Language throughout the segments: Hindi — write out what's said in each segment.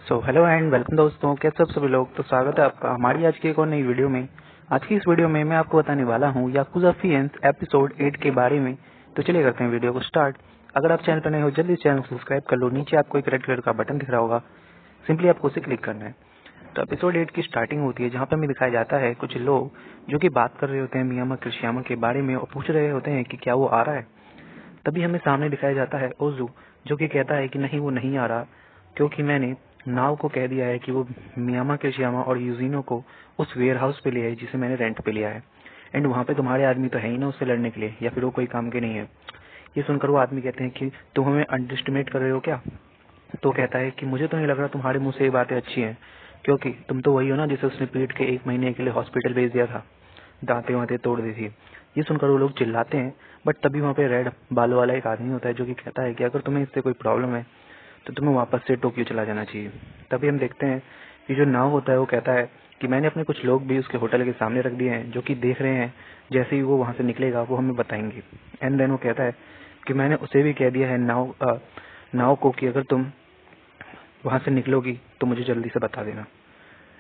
हेलो एंड वेलकम दोस्तों, कैसे सब सभी लोग। तो स्वागत है आपका हमारी आज की एक और नई वीडियो में। आज की इस वीडियो में मैं आपको बताने वाला हूँ याकुजा फिएंस एपिसोड 8 के बारे में। तो चलिए करते हैं वीडियो को स्टार्ट। अगर आप चैनल पर नए हो जल्दी चैनल को सब्सक्राइब कर लो। नीचे आपको एक रेड कलर का बटन दिख रहा होगा, सिंपली आपको उसे क्लिक करना है। तो एपिसोड 8 की स्टार्टिंग होती है जहाँ पर हमें दिखाया जाता है कुछ लोग जो कि बात कर रहे होते हैं मियामा क्रिशियामा के बारे में और पूछ रहे होते हैं कि क्या वो आ रहा है। तभी हमें सामने दिखाया जाता है ओजू, जो कि कहता है कि नहीं, वो नहीं आ रहा, क्योंकि मैंने नाव को कह दिया है कि वो मियामा क्रिशियामा और यूजिनो को उस वेयर हाउस पे ले आए जिसे मैंने रेंट पे लिया है। एंड वहाँ पे तुम्हारे आदमी तो है ही ना उससे लड़ने के लिए, या फिर वो कोई काम के नहीं है। ये सुनकर वो आदमी कहते हैं कि तुम हमें अंडर एस्टिमेट कर रहे हो क्या। तो कहता है कि मुझे तो नहीं लग रहा तुम्हारे मुंह से ये बातें अच्छी हैं, क्योंकि तुम तो वही हो ना जिसे उसने पीट के 1 महीने के लिए हॉस्पिटल भेज दिया था, दांतें वाते तोड़ दी थी। ये सुनकर वो लोग चिल्लाते हैं, बट तभी वहाँ पे रेड बालों वाला एक आदमी होता है जो कि कहता है कि अगर तुम्हें इससे कोई प्रॉब्लम है तो तुम्हें वापस से टोक्यो चला जाना चाहिए। तभी हम देखते हैं कि जो नाव होता है वो कहता है कि मैंने अपने कुछ लोग भी उसके होटल के सामने रख दिए हैं जो कि देख रहे हैं जैसे ही वो वहाँ से निकलेगा वो हमें बताएंगे। एंड देन वो कहता है कि मैंने उसे भी कह दिया है नाव को कि अगर तुम वहाँ से निकलोगी तो मुझे जल्दी से बता देना।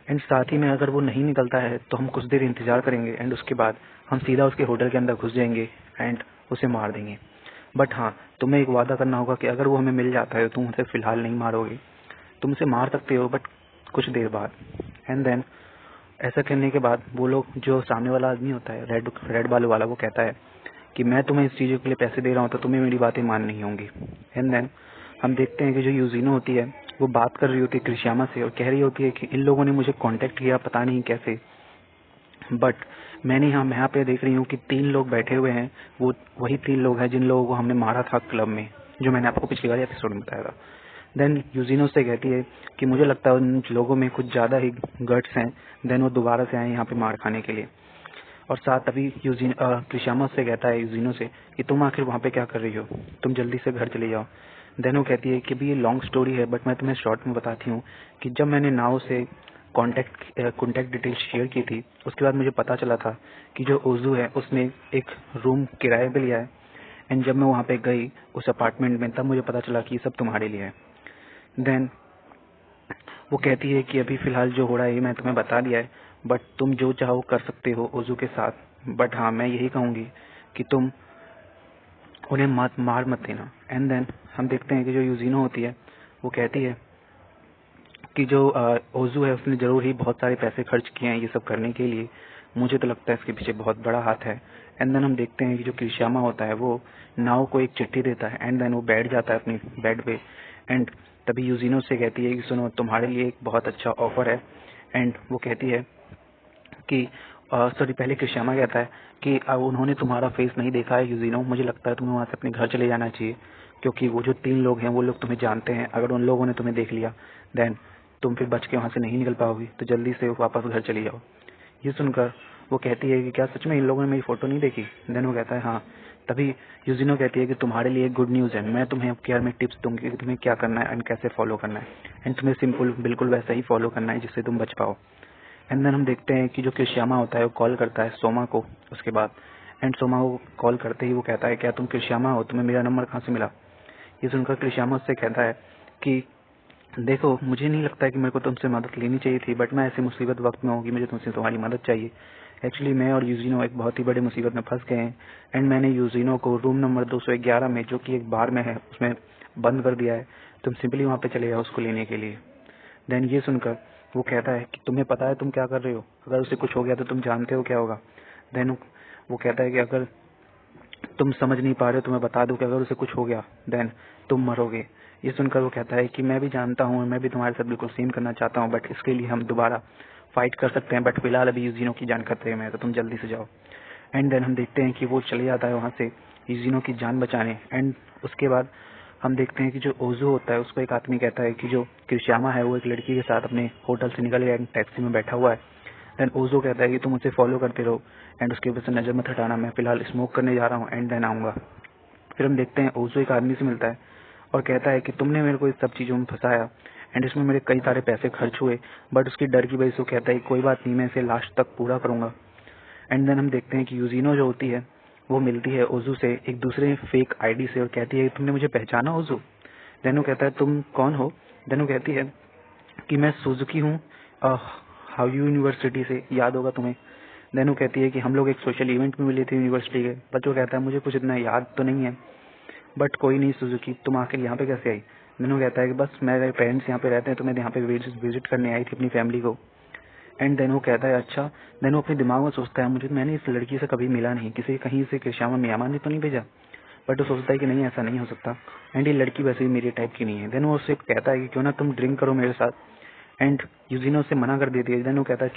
एंड साथ ही में अगर वो नहीं निकलता है तो हम कुछ देर इंतजार करेंगे एंड उसके बाद हम सीधा उसके होटल के अंदर घुस जाएंगे एंड उसे मार देंगे। बट हाँ, तुम्हें एक वादा करना होगा कि अगर वो हमें मिल जाता है तो तुम उसे फिलहाल नहीं मारोगे, तुम उसे मार सकते हो बट कुछ देर बाद। एंड देन ऐसा करने के बाद वो लोग, जो सामने वाला आदमी होता है रेड रेड बालों वाला, वो कहता है कि मैं तुम्हें इस चीज़ों के लिए पैसे दे रहा हूँ तो तुम्हें मेरी बातें माननी होंगी। एंड देन हम देखते हैं कि जो यूजिनो होती है वो बात कर रही होती है क्रिशियामा से और कह रही होती है कि इन लोगों ने मुझे कांटेक्ट किया, पता नहीं कैसे, बट मैंने यहाँ पे देख रही हूँ कि 3 लोग बैठे हुए हैं। वो वही 3 लोग हैं जिन लोगों को हमने मारा था क्लब में, जो मैंने आपको पिछली बार एपिसोड में बताया था। देन यूजिनो से कहती है कि मुझे लगता है उन लोगों में कुछ ज़्यादा ही गट्स हैं, देन वो दोबारा से आए यहाँ पे मार खाने के लिए। और साथ अभी क्रिशियामा से कहता है यूजिनो से कि तुम आखिर वहाँ पे क्या कर रही हो, तुम जल्दी से घर चले जाओ। देन वो कहती है कि भी ये लॉन्ग स्टोरी है बट मैं तुम्हें शॉर्ट में बताती हूँ कि जब मैंने नाव से कॉन्टैक्ट डिटेल्स शेयर की थी उसके बाद मुझे पता चला था कि जो ओजू है उसने एक रूम किराए पे लिया है। एंड जब मैं वहाँ पे गई उस अपार्टमेंट में तब मुझे पता चला कि ये सब तुम्हारे लिए है। देन वो कहती है कि अभी फिलहाल जो हो रहा है ये मैं तुम्हें बता दिया है, बट तुम जो चाहो कर सकते हो ओजू के साथ, बट हाँ मैं यही कहूँगी कि तुम उन्हें मार मत देना। एंड देन हम देखते हैं कि जो यूजिनो होती है वो कहती है कि जो ओजू है उसने जरूर ही बहुत सारे पैसे खर्च किए हैं ये सब करने के लिए, मुझे तो लगता है इसके पीछे बहुत बड़ा हाथ है। एंड देन हम देखते हैं कि जो किरशामा होता है वो नाव को एक चिट्ठी देता है एंड देन वो बैठ जाता है अपनी बेड पे। एंड तभी यूजिनो से कहती है कि सुनो, तुम्हारे लिए एक बहुत अच्छा ऑफर है। एंड वो कहती है कि सॉरी, पहले किरशामा कहता है कि उन्होंने तुम्हारा फेस नहीं देखा है यूजिनो, मुझे लगता है तुम्हें वहाँ से अपने घर चले जाना चाहिए, क्योंकि वो जो 3 लोग हैं वो लोग तुम्हें जानते हैं, अगर उन लोगों ने तुम्हें देख लिया देन तुम फिर बच के वहाँ से नहीं निकल पाओगी, तो जल्दी से वापस घर चली जाओ। ये सुनकर वो कहती है कि क्या सच में इन लोगों ने मेरी फोटो नहीं देखी। देन वो कहता है हाँ। तभी यूजिनो कहती है कि तुम्हारे लिए गुड न्यूज़ है, मैं तुम्हें अब केयर में टिप्स दूंगी कि तुम्हें क्या करना है एंड कैसे फॉलो करना है। एंड तुम्हें सिंपल बिल्कुल वैसा ही फॉलो करना है जिससे तुम बच पाओ। एंड देन हम देखते हैं कि जो किरशियामा होता है वो कॉल करता है सोमा को उसके बाद। एंड सोमा को कॉल करते ही वो कहता है क्या तुम किरशियामा हो, तुम्हें मेरा नंबर कहाँ से मिला। ये सुनकर किरशियामा उससे कहता है कि देखो, मुझे नहीं लगता है कि मेरे को तुमसे मदद लेनी चाहिए थी, बट मैं ऐसे मुसीबत वक्त में हूँ कि मुझे तुमसे तुम्हारी मदद चाहिए। एक्चुअली मैं और यूजिनो एक बहुत ही बड़ी मुसीबत में फंस गए हैं एंड मैंने यूजिनो को रूम नंबर 211 में, जो कि एक बार में है, उसमें बंद कर दिया है। तुम सिंपली वहाँ पे चले जाओ उसको लेने के लिए। देन ये सुनकर वो कहता है कि तुम्हें पता है तुम क्या कर रहे हो, अगर उसे कुछ हो गया तो तुम जानते हो क्या होगा। देन वो कहता है कि अगर तुम समझ नहीं पा रहे हो तो मैं बता दूं कि अगर उसे कुछ हो गया देन तुम मरोगे। ये सुनकर वो कहता है कि मैं भी जानता हूँ, मैं भी तुम्हारे साथ बिल्कुल सेम करना चाहता हूँ, बट इसके लिए हम दोबारा फाइट कर सकते हैं, बट फिलहाल अभी यूजिनो की जान खतरे में है तो तुम जल्दी से जाओ। एंड देन हम देखते हैं कि वो चले जाता है वहाँ से यूजिनो की जान बचाने। एंड उसके बाद हम देखते हैं कि जो ओजू होता है उसको एक आदमी कहता है कि जो किरशामा है वो एक लड़की के साथ अपने होटल से निकल गया, टैक्सी में बैठा हुआ है। देन ओजो कहता है कि तुम उसे फॉलो करते रहो एंड उसके ऊपर से नजर मत हटाना, मैं फिलहाल स्मोक करने जा रहा हूँ एंड देन आऊंगा। फिर हम देखते हैं ओजो एक आदमी से मिलता है और कहता है कि तुमने मेरे को इस सब चीज़ों में फंसाया एंड इसमें मेरे कई सारे पैसे खर्च हुए, बट उसकी डर की वजह से वो कहता है कोई बात नहीं, मैं इसे लास्ट तक पूरा करूंगा। एंड देन हम देखते हैं कि यूजिनो जो होती है वो मिलती है ओजू से एक दूसरे फेक आईडी से और कहती है तुमने मुझे पहचाना ओजू। देन वो कहता है तुम कौन हो। देन वो कहती है कि मैं सुजुकी हूँ हाउ यूनिवर्सिटी से, याद होगा तुम्हें। देन वो कहती है कि हम लोग एक सोशल इवेंट में मिले थे यूनिवर्सिटी के। बट वो कहता है मुझे कुछ इतना याद तो नहीं है, बट कोई नहीं सुजुकी, तुम आखिर यहाँ पे कैसे आई। देन वो कहता है कि बस मेरे पेरेंट्स यहाँ पे रहते हैं तो मैं यहाँ पे विजिट करने आई थी अपनी फैमिली को। एंड देन वो कहता है अच्छा। देन वो अपने दिमाग में सोचता है मैंने इस लड़की से कभी मिला नहीं, किसी कहीं से किरशामा मियामा ने तो नहीं भेजा। बट वो सोचता है कि नहीं ऐसा नहीं हो सकता, एंड ये लड़की वैसे भी मेरे टाइप की नहीं है। देन वो उससे कहता है कि क्यों ना तुम ड्रिंक करो मेरे साथ, एंड यूजिनो उसे मना कर देती है। देन वो कहता है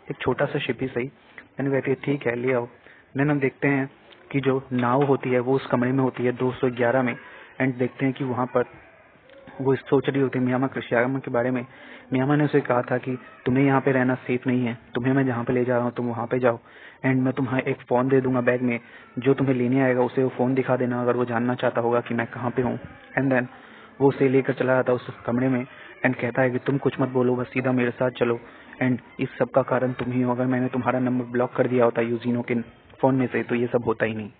एक छोटा सा शिप ही सही। देन वो कहती है ठीक है ले आओ। देन हम देखते हैं कि जो नाव होती है वो उस कमरे में होती है 211 में, एंड देखते हैं कि वहाँ पर वो सोच रही होती है मियामा क्रिशियामा के बारे में। मियामा ने उसे कहा था कि तुम्हें यहाँ पे रहना सेफ नहीं है, तुम्हें मैं जहाँ पे ले जा रहा हूँ तुम वहाँ पे जाओ, एंड मैं तुम्हें एक फ़ोन दे दूंगा बैग में, जो तुम्हें लेने आएगा उसे वो फ़ोन दिखा देना अगर वो जानना चाहता होगा कि मैं कहाँ पे हूँ। एंड देन वो उसे लेकर चला जाता है उस कमरे में, एंड कहता है कि तुम कुछ मत बोलो, बस सीधा मेरे साथ चलो, एंड इस सब का कारण तुम ही हो। अगर मैंने तुम्हारा नंबर ब्लॉक कर दिया होता यूजिनो के फ़ोन में से तो ये सब होता ही नहीं।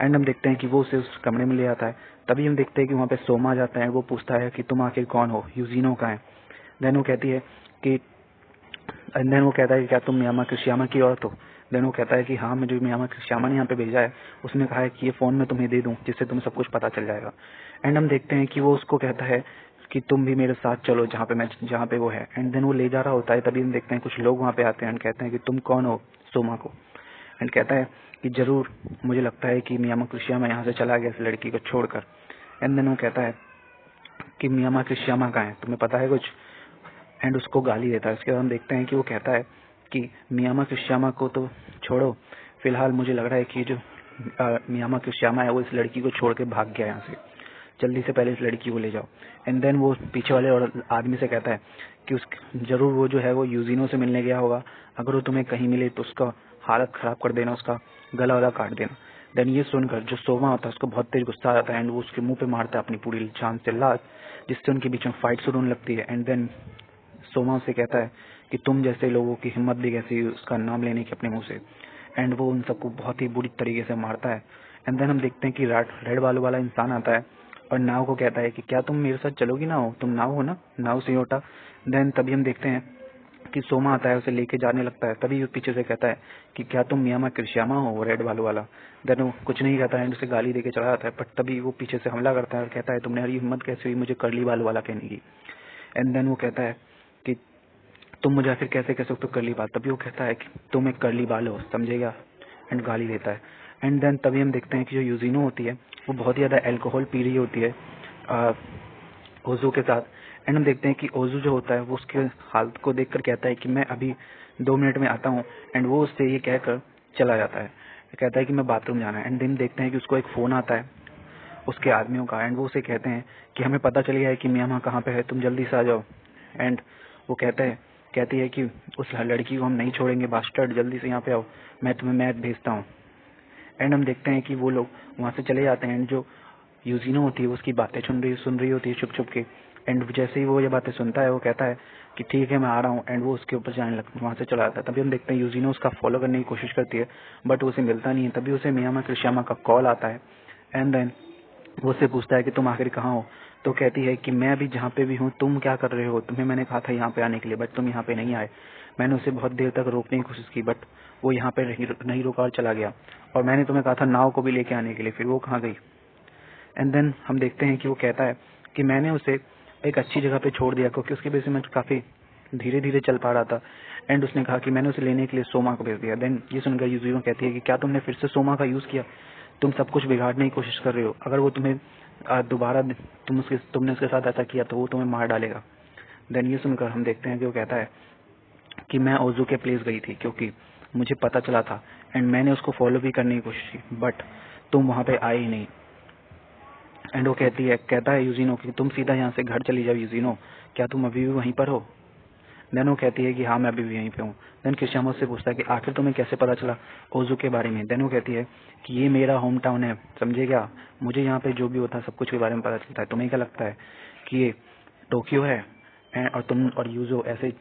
एंड हम देखते हैं कि वो उसे उस कमरे में ले आता है। तभी हम देखते हैं कि वहाँ पे सोमा जाता है। वो पूछता है कि तुम आखिर कौन हो, यूजिनो का है। देन वो कहती है कि देन वो कहता है कि क्या तुम मियामा क्रिशियामा की औरत हो। देन वो कहता है कि हाँ, मुझे मियामा क्रिशियामा ने यहाँ पे भेजा है, उसने कहा है कि ये फ़ोन मैं तुम्हें दे दूँ जिससे तुम्हें सब कुछ पता चल जाएगा। एंड हम देखते हैं कि वो उसको कहता है कि तुम भी मेरे साथ चलो जहाँ पे वो है। एंड देन वो ले जा रहा होता है। तभी हम देखते हैं कुछ लोग वहाँ पे आते हैं एंड कहते हैं कि तुम कौन हो सोमा को। एंड कहता है कि जरूर मुझे लगता है कि मियामा क्रिशियामा यहाँ से चला गया इस लड़की को छोड़कर। एंड देन वो कहता है कि मियामा क्रिशियामा कहाँ है, तुम्हें पता है कुछ। एंड उसको गाली देता है। उसके बाद हम देखते हैं कि वो कहता है कि मियामा क्रिशियामा को तो छोड़ो, फिलहाल मुझे लग रहा है कि जो मियामा क्रिशियामा है वो इस लड़की को छोड़ के भाग गया यहाँ से, जल्दी से पहले इस लड़की को ले जाओ। एंड देन वो पीछे वाले और आदमी से कहता है कि उस जरूर वो जो है वो यूजिनो से मिलने गया होगा, अगर वो तुम्हें कहीं मिले तो उसका हालत खराब कर देना, उसका गला वाला काट देना। देन ये सुनकर जो सोमा होता है उसको बहुत तेज गुस्सा आ जाता है एंड वो उसके मुंह पे मारता है अपनी पूरी जान से लात, जिससे उनके बीच में फाइट शुरू होने लगती है। एंड देन सोमा उसे कहता है कि तुम जैसे लोगों की हिम्मत भी कैसी उसका नाम लेने की अपने मुंह से। एंड वो उन सबको बहुत ही बुरी तरीके से मारता है। एंड देन हम देखते हैं कि रेड बालों वाला इंसान आता है और नाव को कहता है कि क्या तुम मेरे साथ चलोगी नाव, तुम नाव हो ना, नाव से होटा। देन तभी हम देखते हैं कि सोमा आता है, उसे लेके जाने लगता है। तभी वो पीछे से कहता है कि क्या तुम मियामा क्रिशियामा हो, वो रेड बालों वाला। देन वो कुछ नहीं कहता है, उसे गाली देके चला जाता है। बट तभी वो पीछे से हमला करता है और कहता है तुमने हरी हिम्मत कैसे हुई मुझे कर्ली बाल वाला कहने की। एंड देन वो कहता है कि तुम मुझे आखिर कैसे कह सकते हो कर्ली बाल। तभी वो कहता है कि तुम एक कर्ली बाल हो, समझेगा, एंड गाली देता है। एंड देन तभी हम देखते हैं कि जो यूजिनो होती है वो बहुत ही ज़्यादा अल्कोहल पी रही होती है ओजू के साथ। एंड हम देखते हैं कि ओजू जो होता है वो उसके हालत को देखकर कहता है कि मैं अभी 2 मिनट में आता हूँ, एंड वो उससे ये कहकर चला जाता है, कहता है कि मैं बाथरूम जाना है। एंड देन देखते हैं कि उसको एक फ़ोन आता है उसके आदमियों का, एंड वो उसे कहते हैं कि हमें पता चल गया है कि मियामा कहाँ पे है, तुम जल्दी से आ जाओ। एंड वो कहती है कि उस लड़की को हम नहीं छोड़ेंगे बास्टर्ड, जल्दी से यहाँ पे आओ, मैं तुम्हें मैच भेजता हूँ। एंड हम देखते हैं कि वो लोग वहाँ से चले जाते हैं। एंड जो यूजिनो होती है उसकी बातें सुन रही होती है छुप छुप के। एंड जैसे ही वो ये बातें सुनता है वो कहता है कि ठीक है मैं आ रहा हूँ, एंड वो उसके ऊपर जाने लगता है, वहाँ से चला जाता है। तभी हम देखते हैं यूजिनो उसका फॉलो करने की कोशिश करती है बट उसे मिलता नहीं है। तभी उसे मियामा क्रिशियामा का कॉल आता है। एंड देन वो उससे पूछता है कि तुम आखिर कहाँ हो। तो कहती है कि मैं अभी जहाँ पे भी हूँ, तुम क्या कर रहे हो, तुम्हें मैंने कहा था यहाँ पे आने के लिए बट तुम यहाँ पे नहीं आए। मैंने उसे बहुत देर तक रोकने की कोशिश की बट वो यहाँ पे नहीं रुका और चला गया, और मैंने तुम्हें कहा था नाव को भी लेके आने के लिए, फिर वो कहाँ गई। एंड देन हम देखते हैं कि वो कहता है कि मैंने उसे एक अच्छी जगह पे छोड़ दिया क्योंकि उसकी वजह से मैं काफ़ी धीरे धीरे चल पा रहा था। एंड उसने कहा कि मैंने उसे लेने के लिए सोमा को भेज दिया। देन ये सुनकर यूजिनो कहती है कि क्या तुमने फिर से सोमा का यूज़ किया, तुम सब कुछ बिगाड़ने की कोशिश कर रहे हो, अगर वो तुम्हें दोबारा तुमने उसके साथ ऐसा किया तो वो तुम्हें मार डालेगा। देन ये सुनकर हम देखते हैं कि वो कहता है कि मैं ओजू के प्लेस गई थी क्योंकि मुझे पता चला था, एंड मैंने उसको फॉलो भी करने की कोशिश की बट तुम वहाँ पे आए ही नहीं। एंड वो कहता है यूजिनो कि तुम सीधा यहाँ से घर चली जाओ यूजिनो, क्या तुम अभी भी वहीं पर हो। देन वो कहती है कि हाँ मैं अभी भी यहीं पे हूँ। देन क्रिशियामा से पूछता है कि आखिर तुम्हें कैसे पता चला ओजू के बारे में। देन वो कहती है कि ये मेरा होम टाउन है, समझे क्या, मुझे यहाँ पे जो भी होता है सब कुछ के बारे में पता चलता है। तुम्हें क्या लगता है कि ये टोक्यो है और तुम और यूजो ऐसे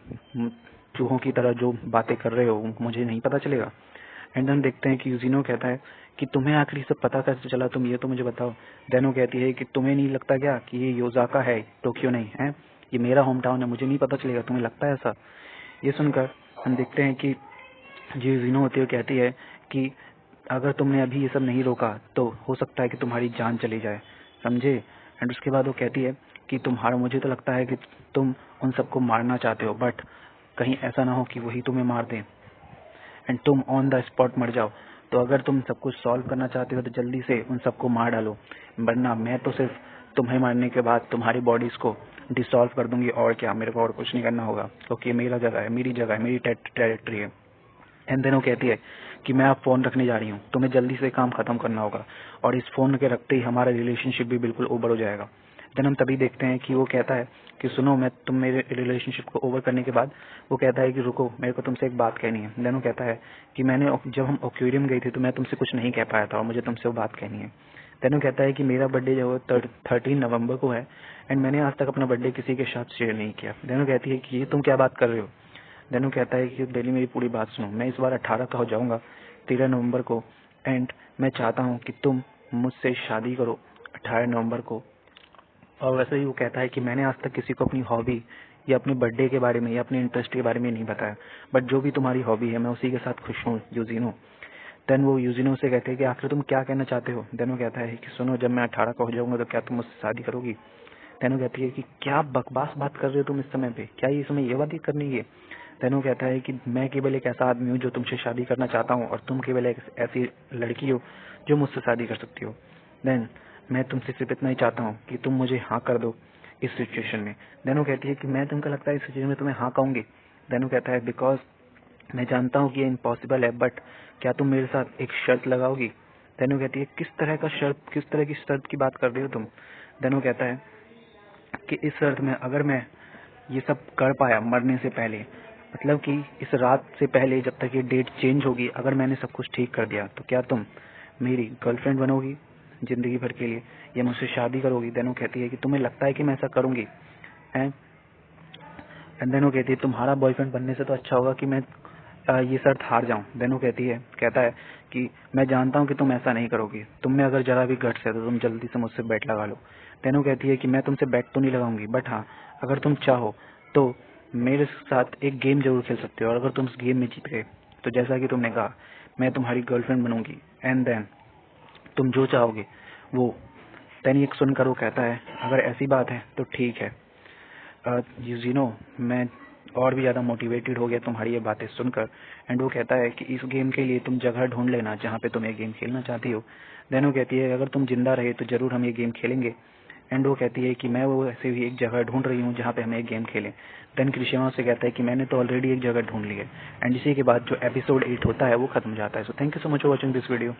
चूहों की तरह जो बातें कर रहे हो मुझे नहीं पता चलेगा। एंड हम देखते हैं कि यूजिनो कहता है कि तुम्हें आखिर सब पता कैसे चला, तुम ये तो मुझे बताओ। देन वो कहती है कि तुम्हें नहीं लगता क्या कि ये योजाका है, टोक्यो नहीं है, ये मेरा होम टाउन है, मुझे नहीं पता चलेगा, तुम्हें लगता है ऐसा? ये सुनकर हम देखते हैं कि जो यूजिनो होती है कहती है कि अगर तुमने अभी ये सब नहीं रोका तो हो सकता है कि तुम्हारी जान चली जाए, समझे? एंड उसके बाद वो कहती है कि तुम्हारा, मुझे तो लगता है कि तुम उन सबको मारना चाहते हो, बट कहीं ऐसा ना हो कि वही तुम्हें मार दें एंड तुम ऑन द स्पॉट मर जाओ। तो अगर तुम सब कुछ सॉल्व करना चाहते हो तो जल्दी से उन सबको मार डालो, वरना मैं तो सिर्फ तुम्हें मारने के बाद तुम्हारी बॉडीज को डिसॉल्व कर दूंगी, और क्या, मेरे को और कुछ नहीं करना होगा, क्योंकि मेरा जगह है, मेरी जगह है, मेरी टेरिटरी है। एंड देन वो कहती है कि मैं अब फोन रखने जा रही हूँ, तुम्हें जल्दी से काम खत्म करना होगा, और इस फोन के रखते ही हमारा रिलेशनशिप भी बिल्कुल ओवर हो जाएगा। देन हम तभी देखते हैं कि वो कहता है कि सुनो, मैं तुम मेरे रिलेशनशिप को ओवर करने के बाद वो कहता है कि रुको, मेरे को तुमसे एक बात कहनी है। देन वो कहता है कि जब हम एक्वेरियम गए थे तो मैं तुमसे कुछ नहीं कह पाया था और मुझे तुमसे वो बात कहनी है। देन वो कहता है कि मेरा बर्थडे जो है 13 नवंबर को है एंड मैंने आज तक अपना बर्थडे किसी के साथ शेयर नहीं किया। देन वो कहती है कि ये तुम क्या बात कर रहे हो? देन वो कहता है कि डेली मेरी पूरी बात सुनो, मैं इस बार 18 का हो जाऊंगा 13 नवंबर को, एंड मैं चाहता हूँ कि तुम मुझसे शादी करो 18 नवंबर को। और वैसे ही वो कहता है कि मैंने आज तक किसी को अपनी हॉबी या अपने बर्थडे के बारे में या अपने इंटरेस्ट के बारे में नहीं बताया, बट जो भी तुम्हारी हॉबी है मैं उसी के साथ खुश हूँ यूजिनो। देन वो यूजिनो से कहते हैं कि आखिर तुम क्या कहना चाहते हो? देन वो कहता है कि सुनो, जब मैं 18 का हो जाऊंगा तो क्या तुम मुझसे शादी करोगी? देन वो कहती है कि क्या बकवास बात कर रहे हो तुम इस समय पे, क्या ये समय ये बात करनी है? देन वो कहता है कि मैं केवल एक ऐसा आदमी हूँ जो तुमसे शादी करना चाहता हूँ और तुम केवल एक ऐसी लड़की हो जो मुझसे शादी कर सकती हो। देन मैं तुमसे सिर्फ इतना ही चाहता हूँ कि तुम मुझे हाँ कर दो इस सिचुएशन में। देन वो कहती है कि मैं, तुमको लगता है इस सिचुएशन में तुम्हें हाँ कहूंगी? देन वो कहता है बिकॉज मैं जानता हूँ कि ये इम्पॉसिबल है, बट क्या तुम मेरे साथ एक शर्त लगाओगी? देन वो कहती है किस तरह का शर्त, किस तरह की शर्त की बात कर रही हो तुम? देन वो कहता है कि इस शर्त में अगर मैं ये सब कर पाया मरने से पहले, मतलब कि इस रात से पहले जब तक ये डेट चेंज होगी, अगर मैंने सब कुछ ठीक कर दिया तो क्या तुम मेरी गर्लफ्रेंड बनोगी जिंदगी भर के लिए या मुझसे शादी करोगी? देन वो कहती है कि तुम्हें लगता है कि मैं ऐसा करूंगी? एंड देन वो कहती है तुम्हारा बॉयफ्रेंड बनने से तो अच्छा होगा कि मैं ये शर्त हार जाऊं। देन वो कहता है कि मैं जानता हूं कि तुम ऐसा नहीं करोगी, तुम में अगर जरा भी गट्स है तो तुम जल्दी से मुझसे बैट लगा लो। देन वो कहती है कि मैं तुमसे बैट तो नहीं लगाऊंगी, बट हाँ, अगर तुम चाहो तो मेरे साथ एक गेम जरूर खेल सकते हो, और अगर तुम उस गेम में जीत गए तो जैसा कि तुमने कहा मैं तुम्हारी गर्लफ्रेंड बनूंगी, एंड देन तुम जो चाहोगे वो। देन ये सुनकर वो कहता है अगर ऐसी बात है तो ठीक है यूजिनो, मैं और भी ज़्यादा मोटिवेटेड हो गया तुम्हारी ये बातें सुनकर। एंड वो कहता है कि इस गेम के लिए तुम जगह ढूंढ लेना जहाँ पे तुम ये गेम खेलना चाहती हो। देन वो कहती है अगर तुम जिंदा रहे तो जरूर हम ये गेम खेलेंगे। एंड वो कहती है कि मैं वो ऐसे ही एक जगह ढूंढ रही हूँ जहाँ पे हम एक गेम खेलें। देन क्रिशिमा से कहता है कि मैंने तो ऑलरेडी एक जगह ढूंढ ली है। एंड इसी के बाद जो एपिसोड 8 होता है वो खत्म हो जाता है। So thank you so much for watching this video.